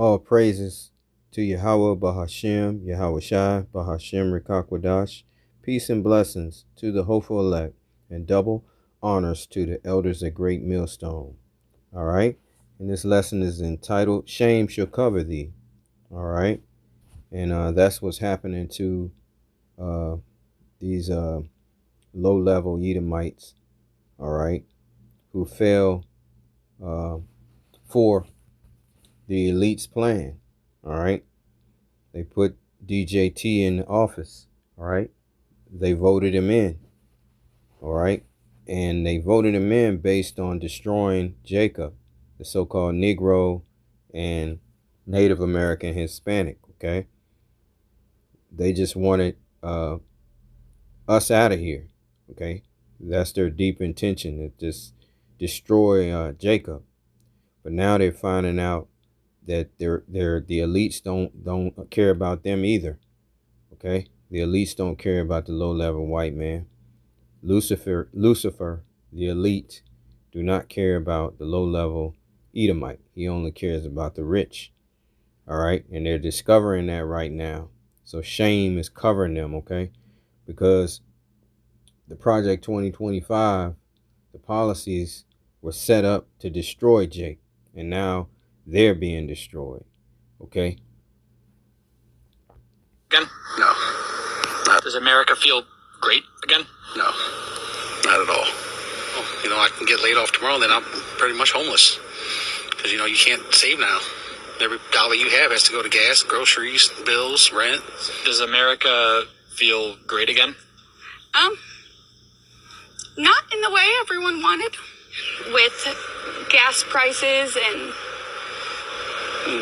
All praises to Yahweh Bahashem, Yahweh Shai, Bahashem Rikakwadash. Peace and blessings to the hopeful elect, and double honors to the elders at Great Millstone. All right. And this lesson is entitled Shame Shall Cover Thee. All right. And that's what's happening to these low-level Edomites, all right, who fell for the elite's plan, all right. They put DJT in office, all right. They voted him in, all right. And they voted him in based on destroying Jacob, the so-called Negro and Native American Hispanic, okay. They just wanted us out of here, okay. That's their deep intention, to just destroy Jacob. But now they're finding out that the elites don't care about them either. Okay, the elites don't care about the low-level white man. Lucifer, the elite, do not care about the low-level Edomite. He only cares about the rich. All right, and they're discovering that right now. So shame is covering them. Okay, because the Project 2025, the policies were set up to destroy Jake, and now they're being destroyed. Okay. Again? No. Does America feel great again? No. Not at all. Well, I can get laid off tomorrow, then I'm pretty much homeless. Because, you can't save now. Every dollar you have has to go to gas, groceries, bills, rent. Does America feel great again? Not in the way everyone wanted. With gas prices, and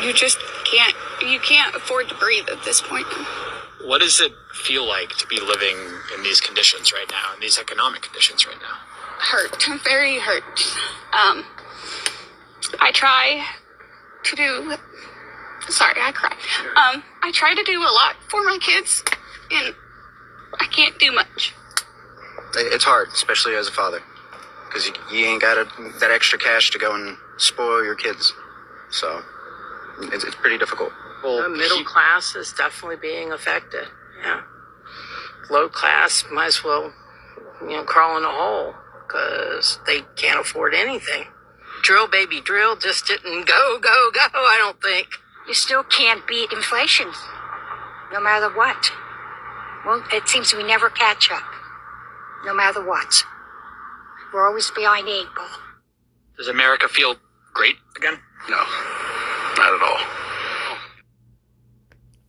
you can't afford to breathe at this point. What does it feel like to be living in these conditions right now, in these economic conditions right now? Hurt, very hurt. I try to do, sorry, I cried. I try to do a lot for my kids, and I can't do much. It's hard, especially as a father, because you ain't got that extra cash to go and spoil your kids. So it's pretty difficult. Well, the middle class is definitely being affected. Yeah. Low class might as well, crawl in a hole because they can't afford anything. Drill, baby, drill just didn't go, I don't think. You still can't beat inflation, no matter what. Well, it seems we never catch up, no matter what. We're always behind the eight ball. Does America feel great again? No, not at all.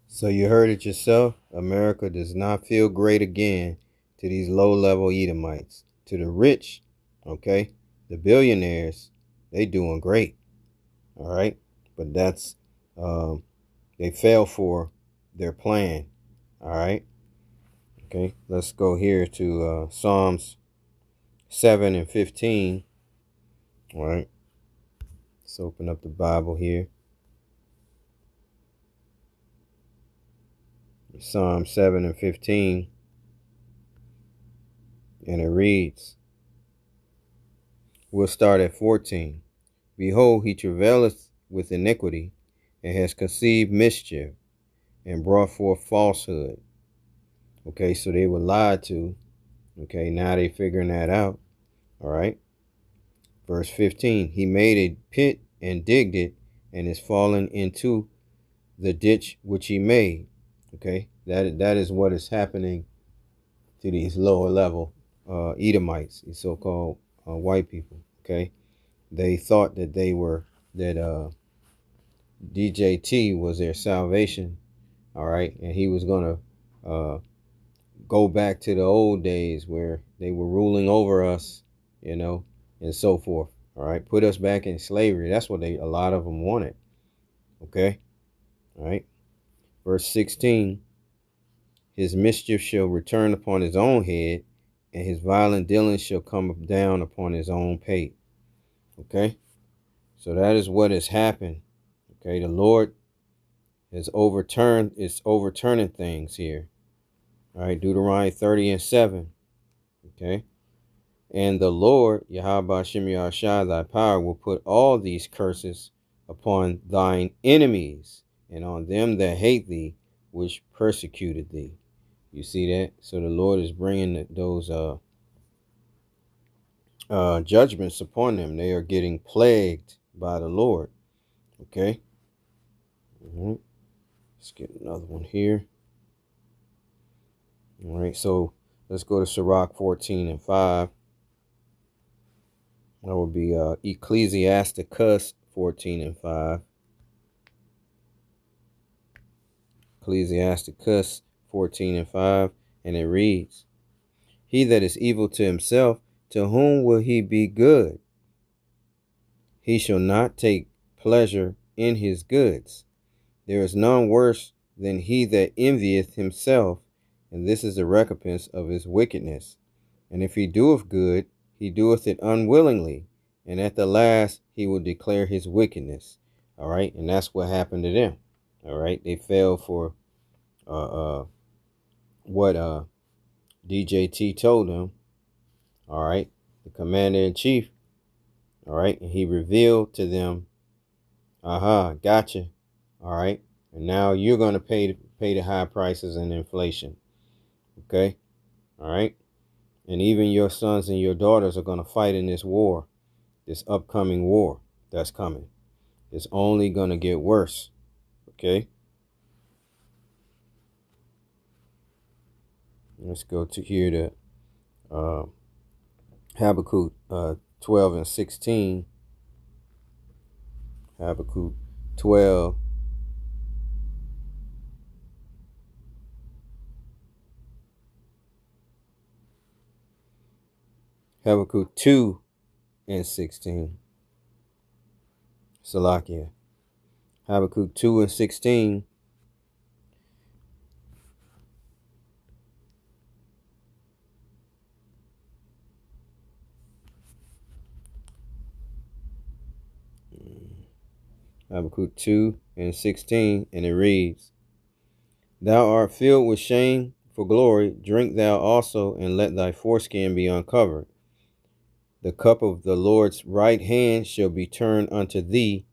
So you heard it yourself. America does not feel great again to these low-level Edomites. To the rich, okay, the billionaires, they doing great, all right. But that's they fell for their plan, all right. Okay, let's go here to Psalms 7 and 15. All right, let's open up the Bible here. Psalm 7 and 15, and it reads, we'll start at 14. Behold, he travaileth with iniquity, and has conceived mischief, and brought forth falsehood. Okay, so they were lied to. Okay, now they figuring that out. All right. Verse 15, he made a pit and digged it, and is fallen into the ditch which he made. Okay, that is what is happening to these lower level Edomites, these so-called white people. Okay, they thought that DJT was their salvation. All right, and he was gonna go back to the old days where they were ruling over us, and so forth. All right, put us back in slavery. That's what a lot of them wanted. Okay, all right. Verse 16, his mischief shall return upon his own head, and his violent dealings shall come down upon his own pate. Okay, so that is what has happened. Okay, the Lord is overturning things here. All right, Deuteronomy 30 and 7. Okay, and the Lord, Yahweh Shem Yahshai, thy power, will put all these curses upon thine enemies, and on them that hate thee, which persecuted thee. You see that? So the Lord is bringing those judgments upon them. They are getting plagued by the Lord. Okay. Let's get another one here. All right. So let's go to Sirach 14:5. That would be Ecclesiasticus 14:5. Ecclesiasticus 14:5, and it reads, He that is evil to himself, to whom will he be good? He shall not take pleasure in his goods. There is none worse than he that envieth himself, and this is the recompense of his wickedness. And if he doeth good, he doeth it unwillingly, and at the last he will declare his wickedness. All right, and that's what happened to them. All right, they fell for what DJT told them. All right, the commander-in-chief. All right, and he revealed to them, gotcha. All right, and now you're going to pay the high prices and inflation. Okay, all right, and even your sons and your daughters are going to fight in this war, this upcoming war that's coming. It's only going to get worse. Okay, let's go to here to Habakkuk 12:16. Habakkuk 12. Habakkuk 2:16. Salakia. Habakkuk 2:16. Habakkuk 2:16, and it reads, Thou art filled with shame for glory, drink thou also, and let thy foreskin be uncovered. The cup of the Lord's right hand shall be turned unto thee,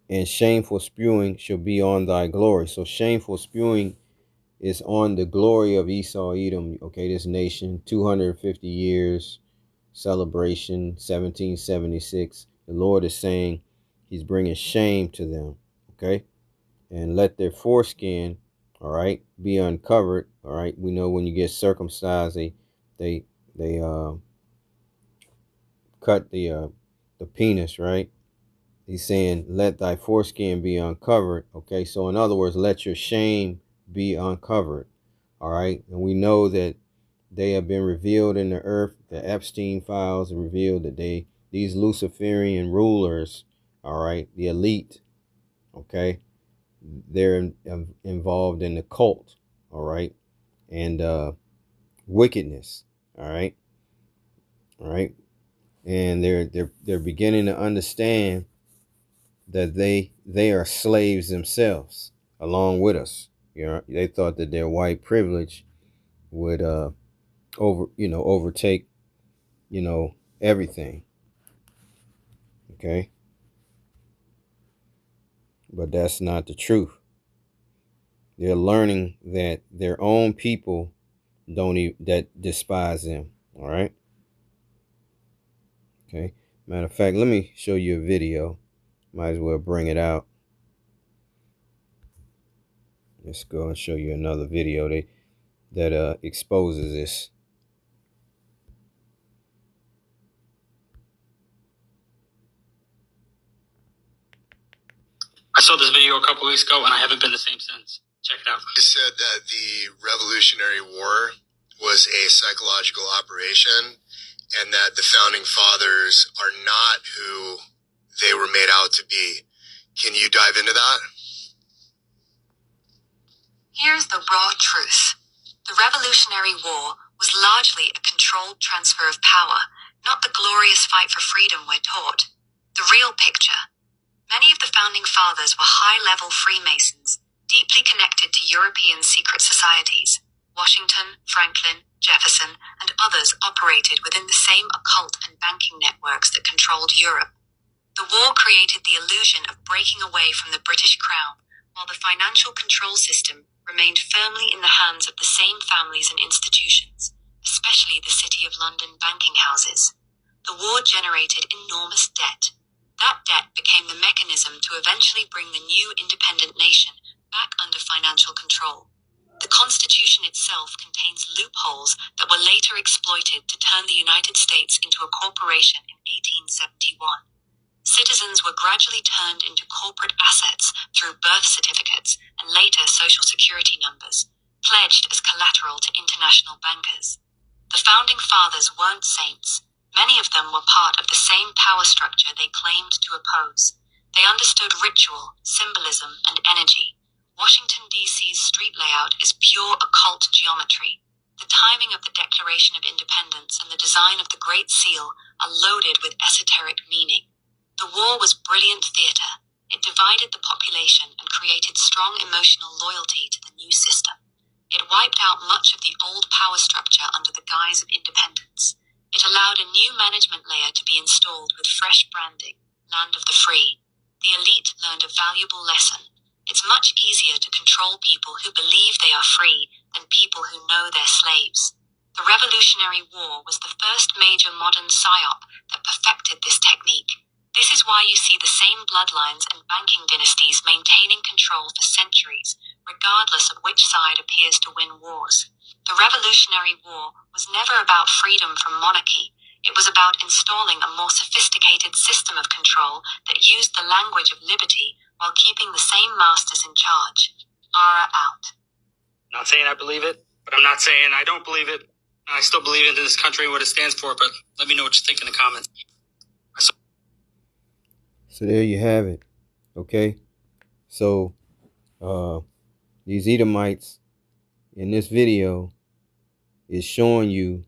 and shameful spewing shall be on thy glory. So shameful spewing is on the glory of Esau, Edom, okay, this nation, 250 years celebration, 1776. The Lord is saying he's bringing shame to them, okay? And let their foreskin, all right, be uncovered, all right? We know when you get circumcised, they cut the penis, right? He's saying, let thy foreskin be uncovered, okay? So in other words, let your shame be uncovered, all right? And we know that they have been revealed in the earth. The Epstein files revealed that these Luciferian rulers, all right, the elite, okay, they're involved in the cult, all right, and wickedness, all right, and they're beginning to understand that they are slaves themselves along with us. You know, they thought that their white privilege would overtake everything. Okay, but that's not the truth. They're learning that their own people that despise them. All right. Okay. Matter of fact, let me show you a video. Might as well bring it out. Let's go and show you another video that exposes this. I saw this video a couple weeks ago, and I haven't been the same since. Check it out. He said that the Revolutionary War was a psychological operation, and that the founding fathers are not who they were made out to be. Can you dive into that? Here's the raw truth. The Revolutionary War was largely a controlled transfer of power, not the glorious fight for freedom we're taught. The real picture. Many of the founding fathers were high-level Freemasons, deeply connected to European secret societies. Washington, Franklin, Jefferson, and others operated within the same occult and banking networks that controlled Europe. The war created the illusion of breaking away from the British Crown, while the financial control system remained firmly in the hands of the same families and institutions, especially the City of London banking houses. The war generated enormous debt. That debt became the mechanism to eventually bring the new independent nation back under financial control. The Constitution itself contains loopholes that were later exploited to turn the United States into a corporation in 1871. Citizens were gradually turned into corporate assets through birth certificates and later social security numbers, pledged as collateral to international bankers. The founding fathers weren't saints. Many of them were part of the same power structure they claimed to oppose. They understood ritual, symbolism, and energy. Washington, D.C.'s street layout is pure occult geometry. The timing of the Declaration of Independence and the design of the Great Seal are loaded with esoteric meaning. The war was brilliant theater. It divided the population and created strong emotional loyalty to the new system. It wiped out much of the old power structure under the guise of independence. It allowed a new management layer to be installed with fresh branding, land of the free. The elite learned a valuable lesson. It's much easier to control people who believe they are free than people who know they're slaves. The Revolutionary War was the first major modern psyop that perfected this technique. This is why you see the same bloodlines and banking dynasties maintaining control for centuries, regardless of which side appears to win wars. The Revolutionary War was never about freedom from monarchy. It was about installing a more sophisticated system of control that used the language of liberty while keeping the same masters in charge. Ara out. Not saying I believe it, but I'm not saying I don't believe it. I still believe in this country and what it stands for, but let me know what you think in the comments. So there you have it. Okay. So these Edomites in this video is showing you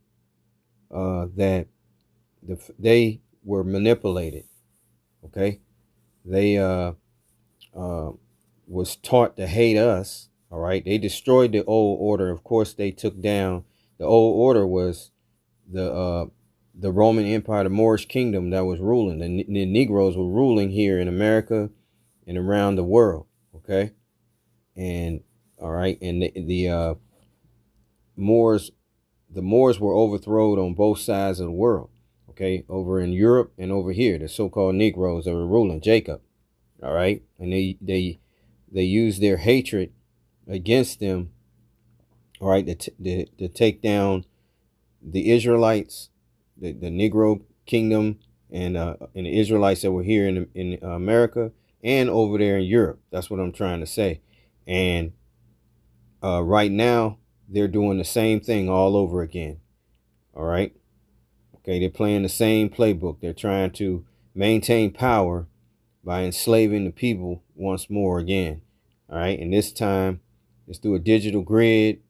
that they were manipulated. Okay. They was taught to hate us. All right. They destroyed the old order. Of course, they took down the old order was the Roman Empire, the Moorish kingdom that was ruling. The Negroes were ruling here in America and around the world. Okay. And all right. And the Moors were overthrown on both sides of the world. Okay. Over in Europe and over here, the so-called Negroes that were ruling, Jacob. All right. And they used their hatred against them. All right. To take down the Israelites, the Negro kingdom, and the Israelites that were here in America and over there in Europe. That's what I'm trying to say. And right now they're doing the same thing all over again. All right. Okay. They're playing the same playbook. They're trying to maintain power by enslaving the people once more again. All right. And this time it's through a digital grid,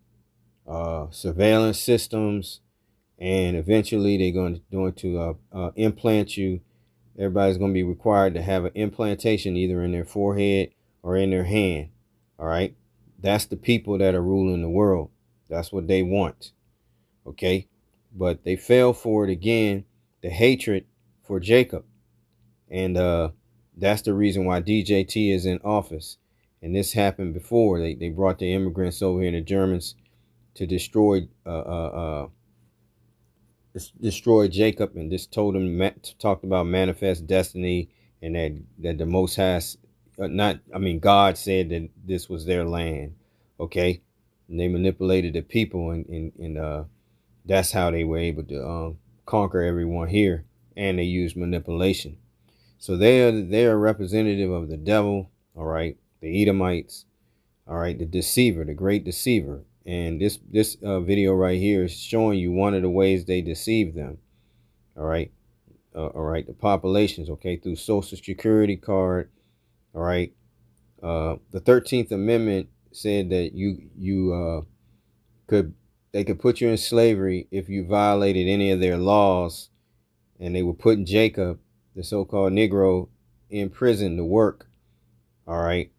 surveillance systems, and eventually they're going to implant you. Everybody's going to be required to have an implantation either in their forehead or in their hand. All right. That's the people that are ruling the world. That's what they want. Okay. But they fell for it again, the hatred for Jacob. And that's the reason why DJT is in office. And this happened before. They brought the immigrants over here, the Germans, to destroy Jacob, and just told him, talked about manifest destiny, and that the Most High, God said that this was their land. Okay. And they manipulated the people, and that's how they were able to conquer everyone here. And they used manipulation. So they're a representative of the devil. All right. The Edomites. All right. The deceiver, the great deceiver. And this video right here is showing you one of the ways they deceive them. All right. All right. The populations. Okay. Through Social Security card. All right. The 13th Amendment said that they could put you in slavery if you violated any of their laws. And they were putting Jacob, the so-called Negro, in prison to work. All right.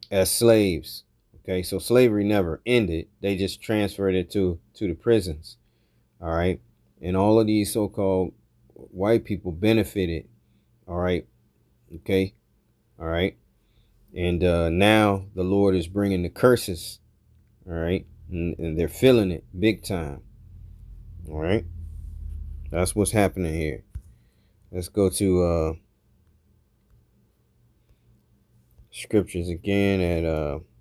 As slaves. Okay, so slavery never ended. They just transferred it to the prisons. All right. And all of these so-called white people benefited, all right, Okay. All right. And now the Lord is bringing the curses. All right. And they're feeling it big time. All right. That's what's happening here. Let's go to scriptures again at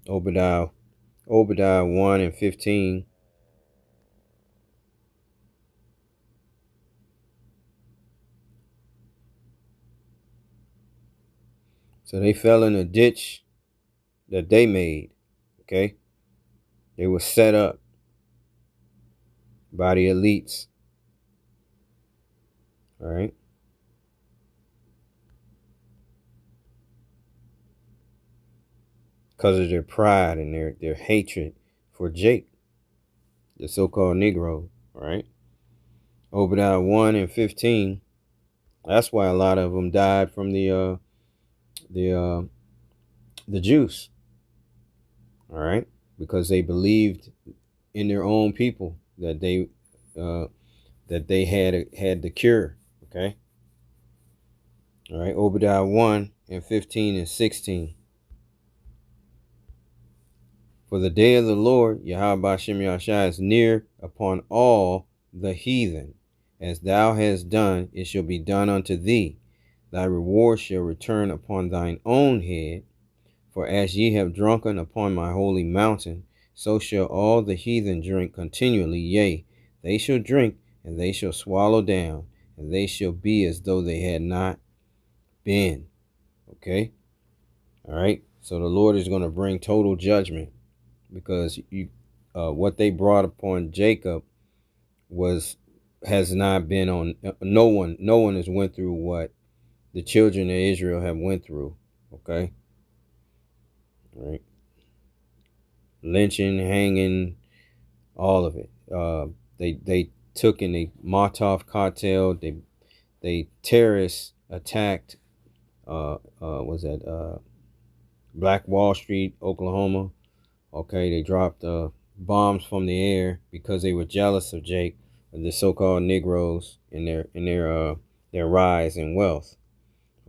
Obadiah 1 and 15. So they fell in a ditch that they made. Okay. They were set up by the elites. All right. Because of their pride and their hatred for Jake, the so-called Negro. All right. Obadiah 1 and 15. That's why a lot of them died from the juice. All right. Because they believed in their own people that they had the cure. Okay. All right. Obadiah 1 and 15 and 16. For the day of the Lord, Yahweh Ba'Shem Yahshua, is near upon all the heathen. As thou hast done, it shall be done unto thee. Thy reward shall return upon thine own head. For as ye have drunken upon my holy mountain, so shall all the heathen drink continually. Yea, they shall drink, and they shall swallow down, and they shall be as though they had not been. Okay? All right? So the Lord is going to bring total judgment, because what they brought upon Jacob has not been on no one has went through what the children of Israel have went through. Okay. All right. Lynching, hanging, all of it. They took in the Molotov cartel. They terrorists attacked Black Wall Street, Oklahoma. Okay, they dropped bombs from the air because they were jealous of Jake, the so-called Negroes, in their rise in wealth.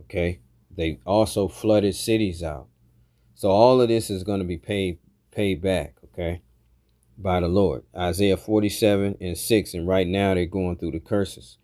Okay, they also flooded cities out. So all of this is going to be paid back. Okay, by the Lord. Isaiah 47 and 6, and right now they're going through the curses.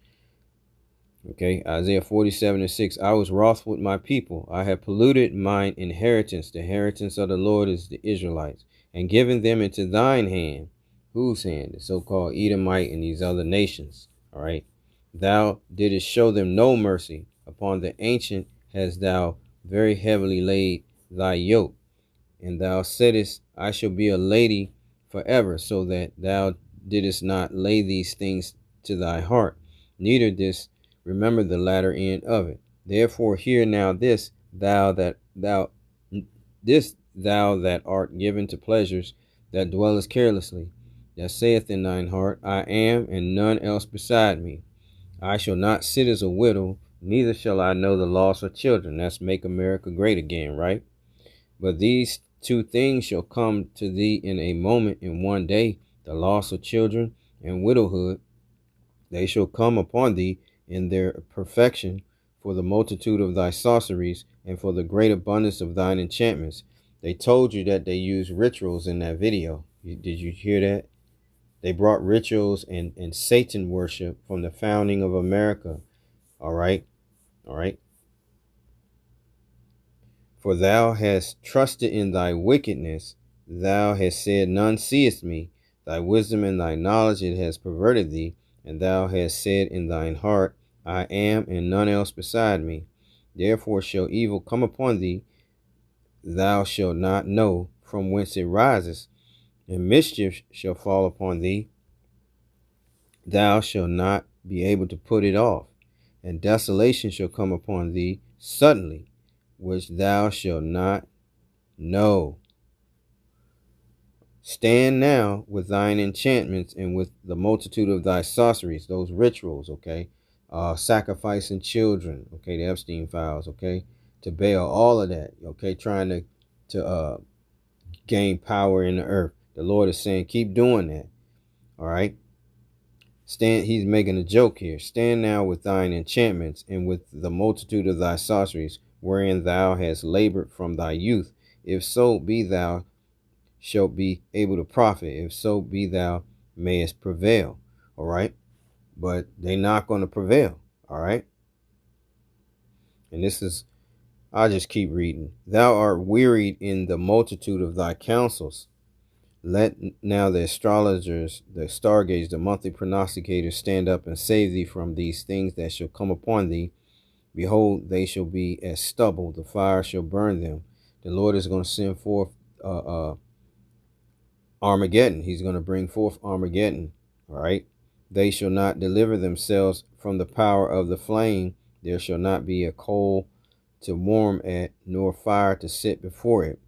Okay, Isaiah 47 and 6. I was wroth with my people. I have polluted mine inheritance. The inheritance of the Lord is the Israelites, and given them into thine hand. Whose hand? The so-called Edomite and these other nations. All right. Thou didst show them no mercy. Upon the ancient hast thou very heavily laid thy yoke. And thou saidst, I shall be a lady forever, so that thou didst not lay these things to thy heart, neither didst remember the latter end of it. Therefore hear now this, thou that art given to pleasures, that dwellest carelessly, that saith in thine heart, I am, and none else beside me. I shall not sit as a widow, neither shall I know the loss of children. That's make America great again, right? But these two things shall come to thee in a moment, in one day, the loss of children and widowhood. They shall come upon thee in their perfection, for the multitude of thy sorceries, and for the great abundance of thine enchantments. They told you that they used rituals in that video. Did you hear that? They brought rituals and Satan worship from the founding of America. All right. All right. For thou hast trusted in thy wickedness. Thou hast said, none seeth me. Thy wisdom and thy knowledge it has perverted thee. And thou hast said in thine heart, I am, and none else beside me. Therefore shall evil come upon thee. Thou shalt not know from whence it rises, and mischief shall fall upon thee. Thou shalt not be able to put it off, and desolation shall come upon thee suddenly, which thou shalt not know. Stand now with thine enchantments and with the multitude of thy sorceries, those rituals, okay? Sacrificing children, okay? The Epstein files, okay? To Baal, all of that, okay? Trying to gain power in the earth. The Lord is saying, keep doing that, all right? He's making a joke here. Stand now with thine enchantments and with the multitude of thy sorceries, wherein thou hast labored from thy youth. If so be thou shalt be able to profit. If so be thou mayest prevail. All right. But they're not going to prevail. All right. And this is, I'll just keep reading. Thou art wearied in the multitude of thy counsels. Let now the astrologers, the stargazers, the monthly prognosticators stand up and save thee from these things that shall come upon thee. Behold, they shall be as stubble. The fire shall burn them. The Lord is going to send forth Armageddon. He's going to bring forth Armageddon. All right. They shall not deliver themselves from the power of the flame. There shall not be a coal to warm at, nor fire to sit before it.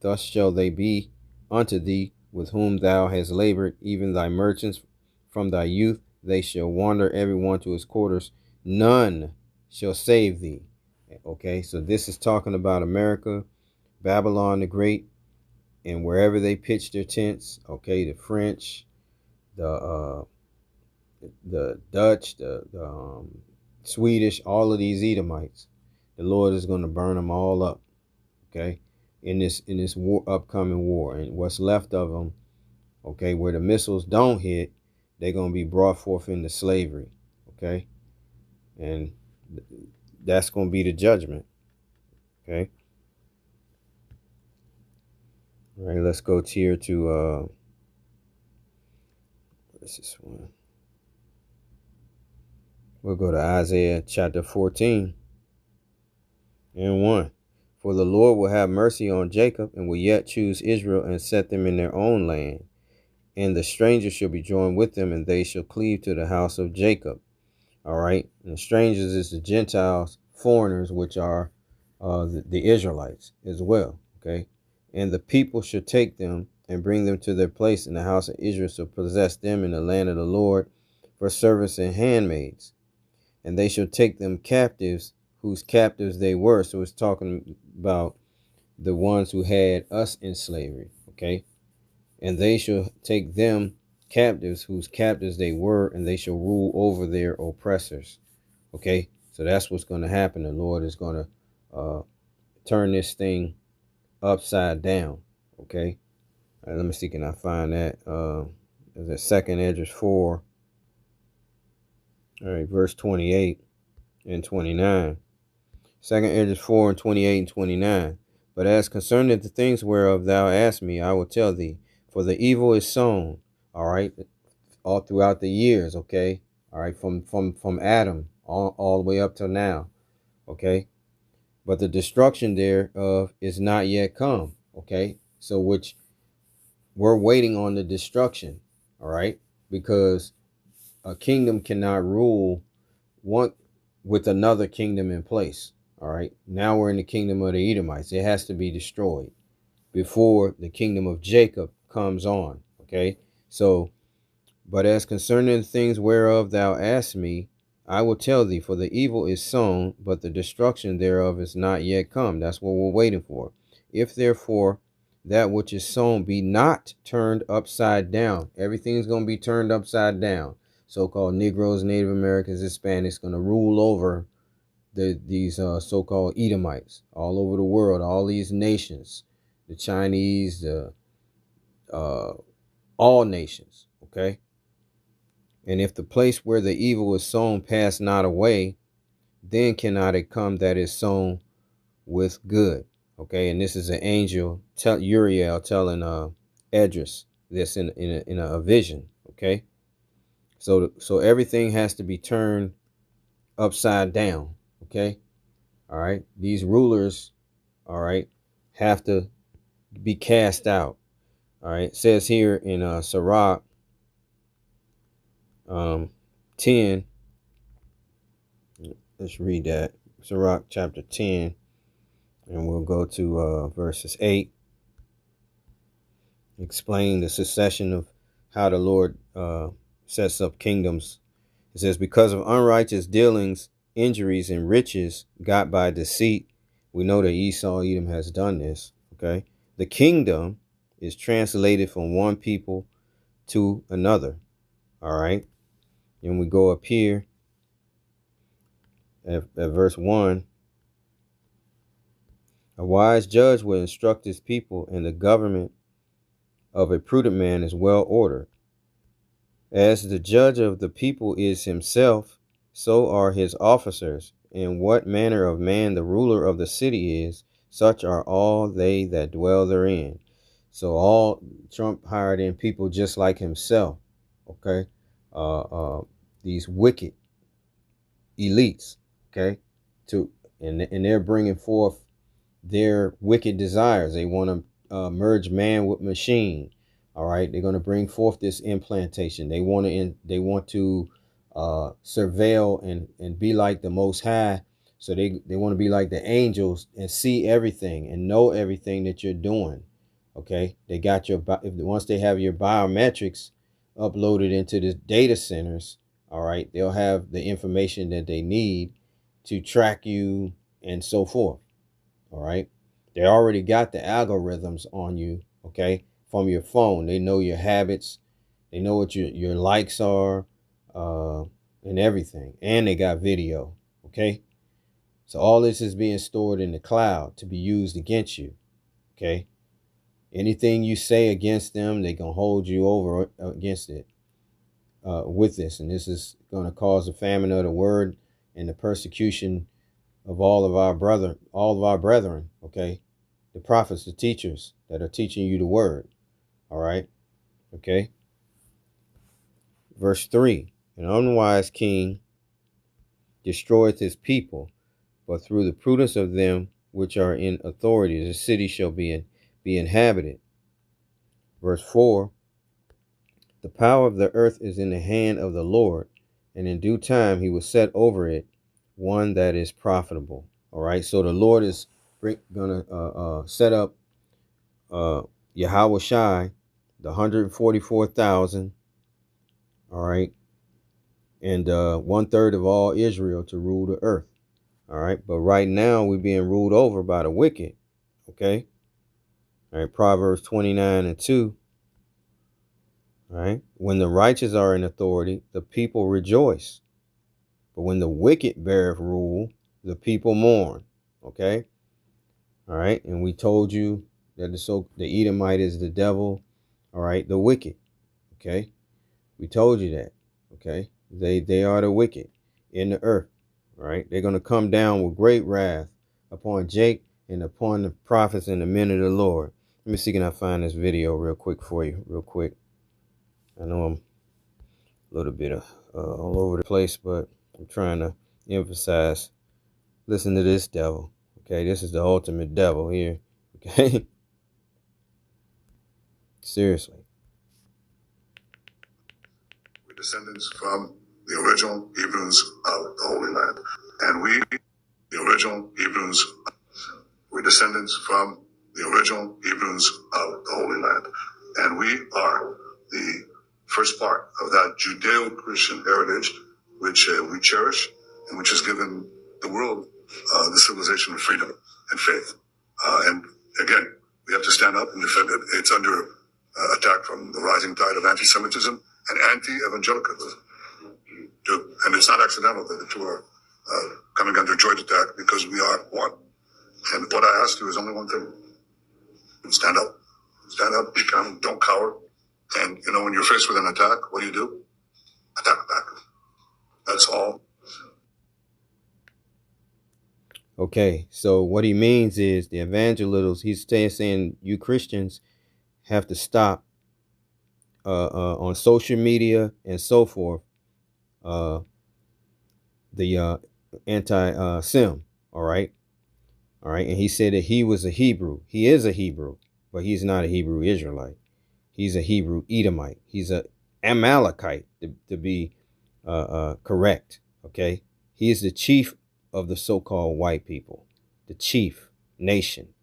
Thus shall they be unto thee with whom thou hast labored, even thy merchants from thy youth. They shall wander every one to his quarters. None shall save thee. Okay, so this is talking about America, Babylon the Great, and wherever they pitch their tents. Okay, the French, the Dutch, the Swedish, all of these Edomites. The Lord is going to burn them all up. Okay, in this war, upcoming war, and what's left of them, okay, where the missiles don't hit, they're going to be brought forth into slavery. Okay, and that's going to be the judgment. Okay. All right, let's go here to what's this one? We'll go to Isaiah chapter 14 and 1. For the Lord will have mercy on Jacob, and will yet choose Israel, and set them in their own land. And the strangers shall be joined with them, and they shall cleave to the house of Jacob. All right. And the strangers is the Gentiles, foreigners, which are the Israelites as well. Okay. And the people shall take them and bring them to their place in the house of Israel, shall possess them in the land of the Lord for servants and handmaids. And they shall take them captives, whose captives they were. So it's talking about the ones who had us in slavery. Okay. And they shall take them captives, whose captives they were, and they shall rule over their oppressors. Okay. So that's what's going to happen. The Lord is going to turn this thing upside down. Okay. All right, let me see, can I find that? Is it 2nd Esdras 4? All right, verse 28 and 29. 2nd Esdras 4 and 28 and 29. But as concerning the things whereof thou asked me, I will tell thee. For the evil is sown, all right, all throughout the years, okay? All right, from Adam all the way up till now, okay? But the destruction thereof is not yet come, okay? So which we're waiting on the destruction, all right? Because a kingdom cannot rule one with another kingdom in place, all right? Now we're in the kingdom of the Edomites. It has to be destroyed before the kingdom of Jacob comes on, okay? So, but as concerning the things whereof thou asked me, I will tell thee, for the evil is sown, but the destruction thereof is not yet come. That's what we're waiting for. If therefore that which is sown be not turned upside down, everything's going to be turned upside down. So-called Negroes, Native Americans, Hispanics going to rule over these so-called Edomites all over the world, all these nations, the Chinese, the all nations, okay? And if the place where the evil is sown pass not away, then cannot it come that is sown with good, okay? And this is an angel, Uriel telling Esdras this in a vision, okay? So everything has to be turned upside down, okay? All right, these rulers, all right, have to be cast out. All right, it says here in Sirach 10, let's read that. Sirach chapter 10, and we'll go to verses 8. Explain the succession of how the Lord sets up kingdoms. It says, because of unrighteous dealings, injuries, and riches got by deceit. We know that Esau, Edom has done this, okay? The kingdom is translated from one people to another, all right? And we go up here at verse 1. A wise judge will instruct his people, and the government of a prudent man is well ordered. As the judge of the people is himself, so are his officers. In what manner of man the ruler of the city is, such are all they that dwell therein. So all Trump hired in people just like himself. Okay, these wicked elites. Okay, and they're bringing forth their wicked desires. They want to merge man with machine. All right, they're going to bring forth this implantation. They want to surveil and be like the Most High. So they want to be like the angels and see everything and know everything that you're doing. Okay, they got once they have your biometrics uploaded into the data centers. All right, they'll have the information that they need to track you and so forth. All right. They already got the algorithms on you. Okay. From your phone. They know your habits. They know what your likes are, and everything. And they got video. Okay. So all this is being stored in the cloud to be used against you. Okay. Anything you say against them, they can hold you over against it with this. And this is going to cause the famine of the word and the persecution of all of our brethren, okay? The prophets, the teachers that are teaching you the word, all right? Okay? Verse 3, an unwise king destroyeth his people, but through the prudence of them which are in authority, the city shall be inhabited. Verse 4, the power of the earth is in the hand of the Lord, and in due time he will set over it one that is profitable. All right, so the Lord is gonna set up Yahweh Shai, the 144,000. All right, and 1/3 of all Israel to rule the earth. All right, but right now we're being ruled over by the wicked. Okay, all right, Proverbs 29:2. All right, when the righteous are in authority, the people rejoice. But when the wicked beareth rule, the people mourn. Okay. All right. And we told you that the Edomite is the devil. All right. The wicked. Okay. We told you that. Okay. They are the wicked in the earth. All right. They're going to come down with great wrath upon Jake and upon the prophets and the men of the Lord. Let me see, can I find this video real quick for you, real quick. I know I'm a little bit all over the place, but I'm trying to emphasize. Listen to this devil. Okay, this is the ultimate devil here. Okay. Seriously. We're descendants from the original Hebrews of the Holy Land. And we, the original Hebrews, we're descendants from the original Hebrews of the Holy Land. And we are the first part of that Judeo-Christian heritage, which we cherish and which has given the world the civilization of freedom and faith. And again, we have to stand up and defend it. It's under attack from the rising tide of anti-Semitism and anti-evangelicalism. And it's not accidental that the two are coming under joint attack, because we are one. And what I ask you is only one thing. Stand up. Stand up, be calm, don't cower. And, you know, when you're faced with an attack, what do? Attack back. That's all. Okay, so what he means is the evangelicals, he's saying you Christians have to stop on social media and so forth, the anti-Sem, all right? All right, and he said that he was a Hebrew. He is a Hebrew, but he's not a Hebrew Israelite. He's a Hebrew Edomite. He's a Amalekite, to be correct, okay? He is the chief of the so-called white people, the chief nation,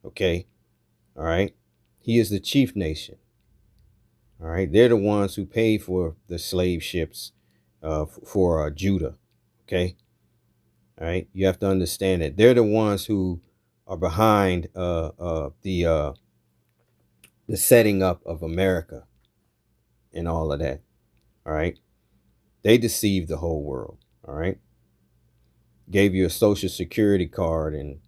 okay? All right? He is the chief nation, all right? They're the ones who paid for the slave ships for Judah, okay? All right? You have to understand that they're the ones who are behind the setting up of America and all of that, all right? They deceived the whole world, all right? Gave you a social security card and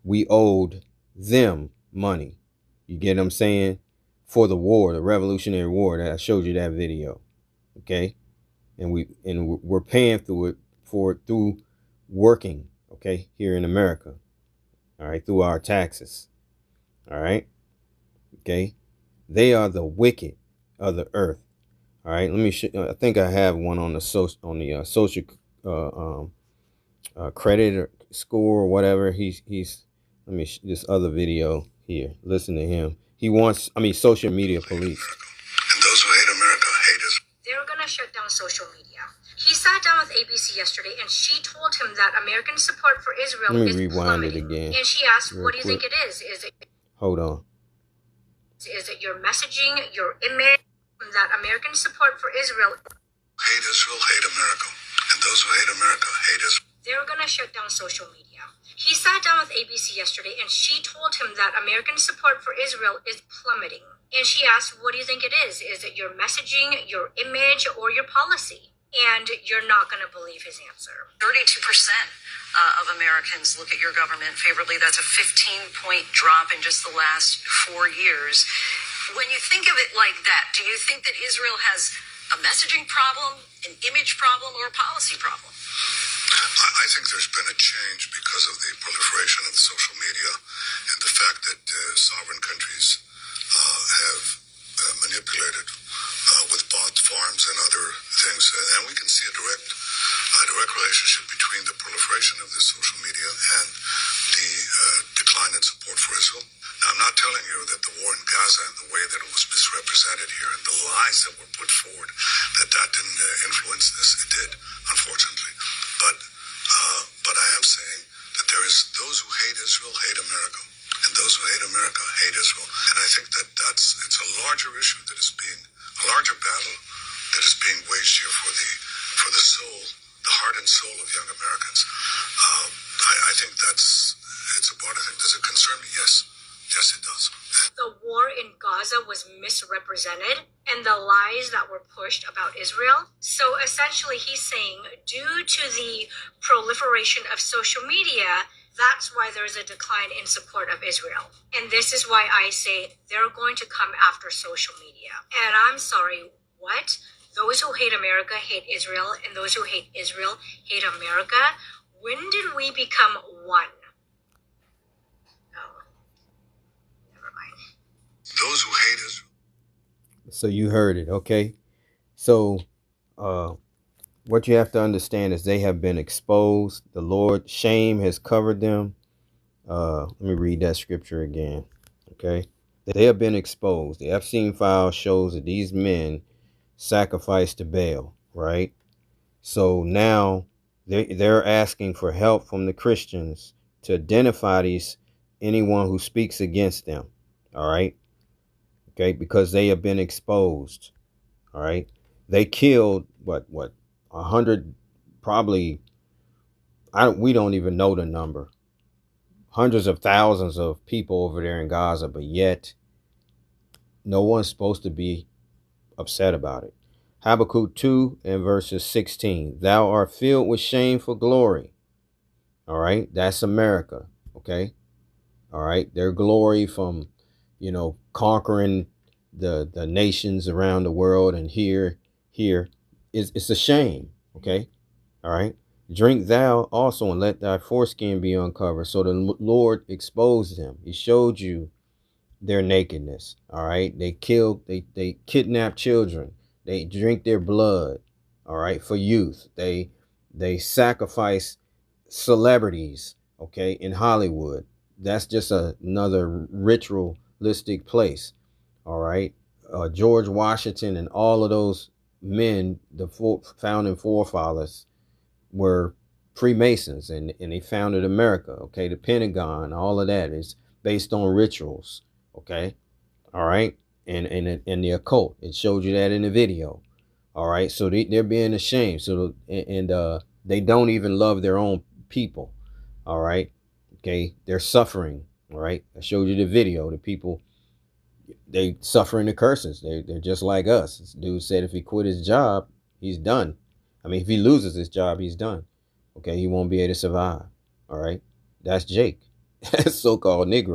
we owed them money. You get what I'm saying? For the war, the Revolutionary War. That I showed you that video. Okay? And we're paying through working, okay, here in America. All right, through our taxes. All right? Okay? They are the wicked of the earth. All right, let me I think I have one on the social credit score or whatever. He's let me this other video here. Listen to him. He wants, social media police. And those who hate America hate us. They're gonna shut down social media. He sat down with ABC yesterday, and she told him that American support for Israel Let me is rewind plummeting. it again. And she asked, real "What do you quick. think it is? Is it Hold on. your messaging, your image, that American support for Israel?" Hate Israel, hate America. And those who hate America hate Israel. They're gonna shut down social media. He sat down with ABC yesterday, and she told him that American support for Israel is plummeting. And she asked, "What do you think it is? Is it your messaging, your image, or your policy?" And you're not gonna believe his answer. 32% of Americans look at your government favorably. That's a 15-point drop in just the last 4 years. When you think of it like that, do you think that Israel has a messaging problem, an image problem, or a policy problem? I think there's been a change because of the proliferation of social media and the fact that sovereign countries have manipulated with bot farms and other things. And we can see a direct relationship between the proliferation of this social media and the decline in support for Israel. Now, I'm not telling you that the war in Gaza and the way that it was misrepresented here and the lies that were put forward, that didn't influence this. It did, unfortunately. But I am saying that there is those who hate Israel hate America, and those who hate America hate Israel. And I think that it's a larger issue that is a larger battle that is being waged here for the soul, the heart and soul of young Americans. I think it's a part of it. Does it concern me? Yes. Yes, it does. The war in Gaza was misrepresented and the lies that were pushed about Israel. So essentially he's saying, due to the proliferation of social media, that's why there's a decline in support of Israel. And this is why I say they're going to come after social media. And I'm sorry, what? Those who hate America hate Israel, and those who hate Israel hate America? When did we become one? Those who hate Israel. So you heard it, okay? So what you have to understand is they have been exposed. The Lord, shame has covered them. Let me read that scripture again, okay? They have been exposed. The Epstein file shows that these men sacrificed to Baal, right? So now they're asking for help from the Christians to identify anyone who speaks against them, all right? Okay, because they have been exposed. All right. They killed what 100, probably, we don't even know the number. Hundreds of thousands of people over there in Gaza, but yet no one's supposed to be upset about it. Habakkuk 2 and verses 16. Thou art filled with shame for glory. All right. That's America. Okay. All right. Their glory from, conquering the nations around the world, and here it's a shame. Okay. All right. Drink thou also, and let thy foreskin be uncovered. So the Lord exposed them. He showed you their nakedness. All right. They kidnap children. They drink their blood. All right. For youth. They sacrifice celebrities. Okay. In Hollywood. That's just another ritualistic place. All right. George Washington and all of those men, the founding forefathers, were Freemasons, and they founded America. Okay. The Pentagon, all of that is based on rituals. Okay. All right. And the occult. It showed you that in the video. All right. So they're being ashamed. So, they don't even love their own people. All right. Okay, they're suffering. All right, I showed you the video. The people, they suffering the curses. They're just like us. This dude said if he quit his job, he's done. I mean, if he loses his job, he's done. Okay, he won't be able to survive. All right, that's Jake. so-called Negro.